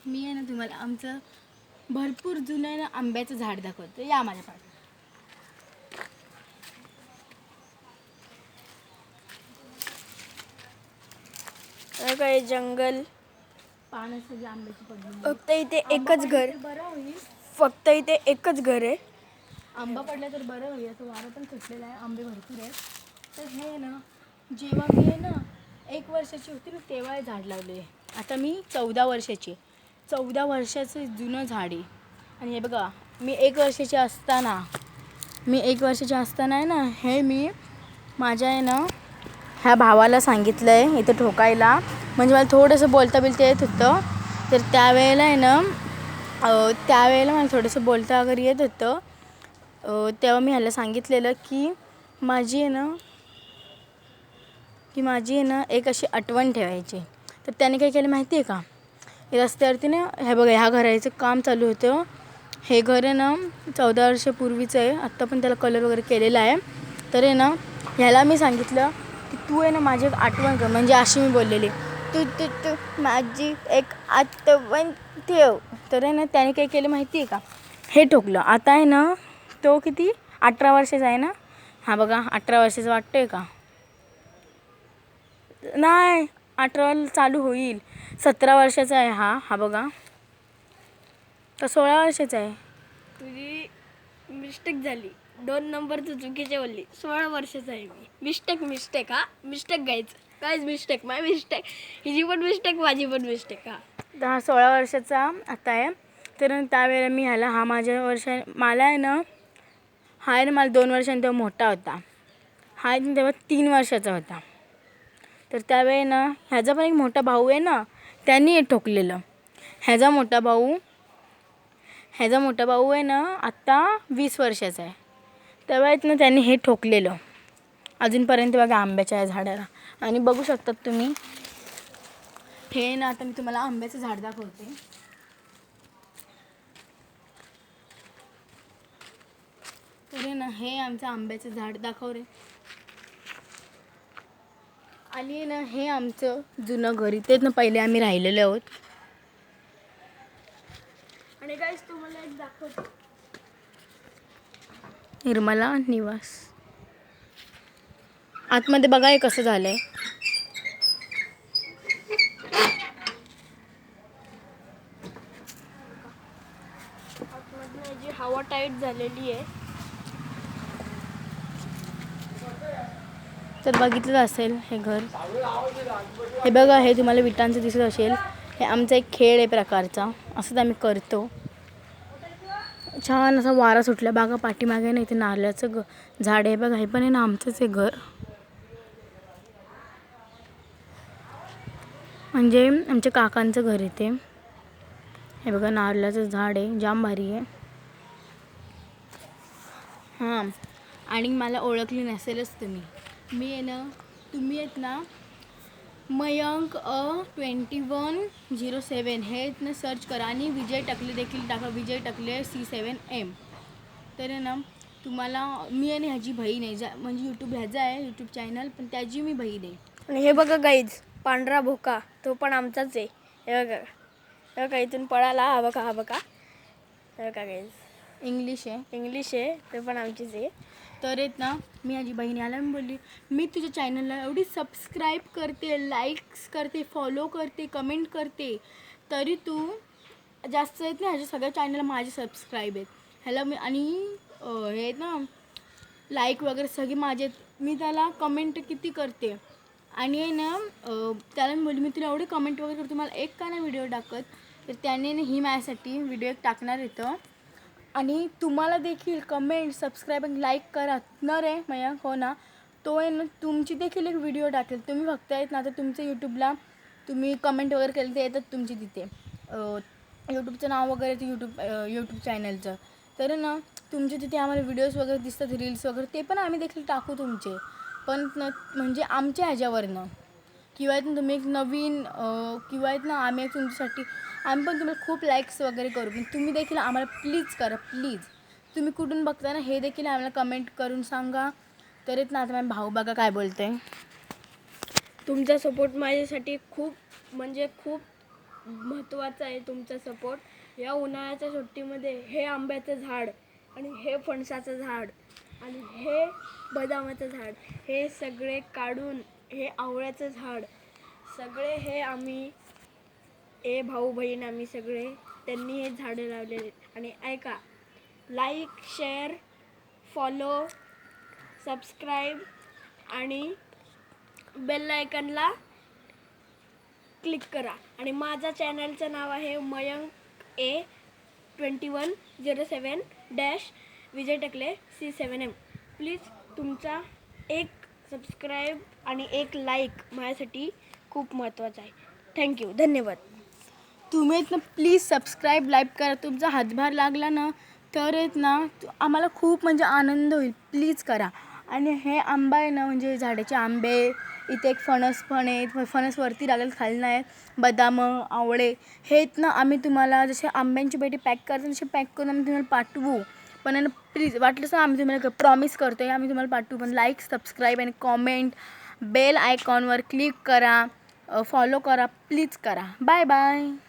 मी आहे ना तुम्हाला आमचं भरपूर जुनं आहे ना आंब्याचं झाड दाखवतो. या माझ्या पाठी. काय जंगल, पानं सगळी आंब्याची पडली. फक्त इथे एकच घर, बरं होईल. फक्त इथे एकच घर आहे. आंबा पडला तर बरं होईल. असं वारं पण सुटलेलं आहे, आंबे भरपूर आहेत. तर हे ना जेव्हा मी आहे ना 1 वर्षाची होती ना तेव्हा हे झाड लावले. आता मी 14 वर्षाची. 14 वर्षाचं जुनं झाड आहे. आणि हे बघा मी 1 वर्षाची असताना आहे ना हे मी माझ्या आहे ना ह्या भावाला सांगितलं आहे इथं ठोकायला. म्हणजे मला थोडंसं बोलता येत होतं. तर त्यावेळेला आहे ना मला थोडंसं बोलता वगैरे येत होतं. तेव्हा मी ह्याला सांगितलेलं की माझी आहे ना एक अशी आठवण ठेवायची. तर त्याने काय केलं माहिती आहे का, रस्त्यावरती ना हे बघा ह्या घराचं काम चालू होतं. हे घर आहे ना 14 वर्षापूर्वीचं आहे. आत्ता पण त्याला कलर वगैरे केलेला आहे. तर आहे ना ह्याला मी सांगितलं की तू आहे ना माझी एक आठवण कर. म्हणजे अशी मी बोललेली, तू तू तू माझी एक आठवण ठेव. तर आहे ना त्याने काय केलं माहिती आहे का, हे ठोकलं. आता आहे ना तो किती 18 वर्षाचा आहे ना. हा बघा 18 वर्षाचा वाटतोय का, नाही 18 चालू होईल. 17 वर्षाचा आहे हा बघा. तर 16 वर्षाचा आहे. तुझी मिस्टेक झाली, 2 नंबर तू चुकीचे बोलली. 16 वर्षाचा आहे मी. मिस्टेक गायच मिस्टेक माय मिस्टेक. हिची पण मिस्टेक, माझी पण मिस्टेक. तर हा 16 वर्षाचा आता आहे. तर त्यावेळेला मी ह्याला मला आहे ना मला 2 वर्षांनी तेव्हा मोठा होता. हा आहे तेव्हा 3 वर्षाचा होता. तर त्यावेळी ना ह्याचा पण एक मोठा भाऊ आहे ना, त्यांनी हे ठोकलेलं. ह्याचा मोठा भाऊ आहे ना आत्ता 20 वर्षाचा आहे. तेव्हा ना त्यांनी हे ठोकलेलं. अजूनपर्यंत बघा आंब्याच्या या झाडाला. आणि बघू शकतात तुम्ही हे ना, आता मी तुम्हाला आंब्याचं झाड दाखवते. तर ना हे आमचं आंब्याचं झाड दाखव रे. आणि ना हे आमचं जुनं घर, इथेच ना पहिले आम्ही राहिलेलो आहोत. आणि गाईस तुम्हाला एक दाखवतो, निर्मला निवास. आतमध्ये बघा हे कसं झालंय. आतमधनं जी हवा टाईट झालेली आहे. तर बघितलं असेल हे घर. हे बघा हे तुम्हाला विटांचं दिसत असेल. हे आमचा एक खेळ आहे प्रकारचा, असंच आम्ही करतो. छान असा वारा सुटला बघा पाठीमागे ना, इथे नारळाचं झाड आहे बघा. हे पण आहे ना आमचंच आहे घर. म्हणजे आमच्या काकांचं घर आहे. हे बघा नारळाचं झाड आहे, जाम भारी आहे. हां, आणि मला ओळखली नसेलच मी आहे ना, तुम्ही आहेत ना मयंक 2107 हे ना सर्च करा. आणि विजय टकले देखील टाका, विजय टकले C7M. तर आहे ना तुम्हाला मी आणि ह्याची बहीण आहे. म्हणजे ह्याचा आहे यूट्यूब चॅनल, पण त्याची मी बहीण आहे. आणि हे बघा गाईज, पांढरा भोका तो पण आमचाच आहे. हे बघा इथून पळाला. हा बघा हे बघा गाईज, इंग्लिश आहे, ते पण आमचीच आहे. तर आहेत ना मी ह्याची बहीण याला मी बोलली, मी तुझ्या चॅनलला एवढी सबस्क्राईब करते, लाईक्स करते, फॉलो करते, कमेंट करते, तरी तू जास्त आहेत ना ह्याच्या सगळ्या चॅनलला माझे सबस्क्राईब आहेत. ह्याला मी आणि हे आहेत ना लाईक वगैरे सगळे माझे आहेत. मी त्याला कमेंट किती करते. आणि आहे ना त्याला मी बोलली, मी तुला एवढे कमेंट वगैरे करते, मला एक का नाही व्हिडिओ टाकत. तर त्याने ही माझ्यासाठी व्हिडिओ एक टाकणार येतं. आणि तुम्हाला देखील कमेंट, सबस्क्राईब आणि लाईक करा न रे मयंक, हो ना. तो आहे ना तुमची देखील एक व्हिडिओ टाकेल. तुम्ही बघतायत ना आता तुमचं यूट्यूबला तुम्ही कमेंट वगैरे केलं ते येतात तुमची तिथे यूट्यूबचं नाव वगैरे ते यूट्यूब चॅनलचं. तर ना तुमचे तिथे आम्हाला व्हिडिओज वगैरे दिसतात, रील्स वगैरे, ते पण आम्ही देखील टाकू तुमचे. पण म्हणजे आमच्या ह्याच्यावरनं किंवा आहेत ना तुम्ही एक नवीन किंवा आहेत ना आम्ही एक तुमच्यासाठी आम्ही पण तुम्हाला खूप लाईक्स वगैरे करू. पण तुम्ही देखील आम्हाला प्लीज करा, प्लीज. तुम्ही कुठून बघता ना हे देखील आम्हाला कमेंट करून सांगा. तर आहेत ना आता माझा भाऊ बघा काय बोलते. तुमचा सपोर्ट माझ्यासाठी खूप म्हणजे खूप महत्त्वाचा आहे तुमचा सपोर्ट. या उन्हाळ्याच्या सुट्टीमध्ये हे आंब्याचं झाड आणि हे फणसाचं झाड आणि हे बदामाचं झाड हे सगळे काढून हे आवळ्याचं झाड सगळे हे आम्ही भाऊ बहीण आम्ही सगळे त्यांनी हे झाडं लावलेले आहेत. आणि ऐका, लाईक, शेअर, फॉलो, सबस्क्राईब आणि बेल आयकनला क्लिक करा. आणि माझ्या चॅनलचं नाव आहे Mayank A2107 Vijay Takle C7M. Please तुमचा एक सबस्क्राईब आणि एक लाईक माझ्यासाठी खूप महत्त्वाचं आहे. थँक्यू, धन्यवाद. तुम्ही आहेत ना प्लीज सबस्क्राईब लाईक करा. तुमचा हातभार लागला ना तर आहेत ना आम्हाला खूप म्हणजे आनंद होईल. प्लीज करा. आणि हे आंबा आहे ना म्हणजे झाडाचे आंबे, इथे एक फणस पण आहे, फणस वरती लागेल खाली नाही, बदाम, आवळे हे आहेत ना आम्ही तुम्हाला जसे आंब्यांची पेटी पॅक करतो तसे पॅक करून आम्ही तुम्हाला पाठवू. पण ना प्लीज वाटलंच ना आम्ही तुम्हाला प्रॉमिस करतो आहे आम्ही तुम्हाला पाठवू. पण लाईक, सबस्क्राईब आणि कॉमेंट, बेल आयकॉनवर क्लिक करा, फॉलो करा, प्लीज करा. Bye bye.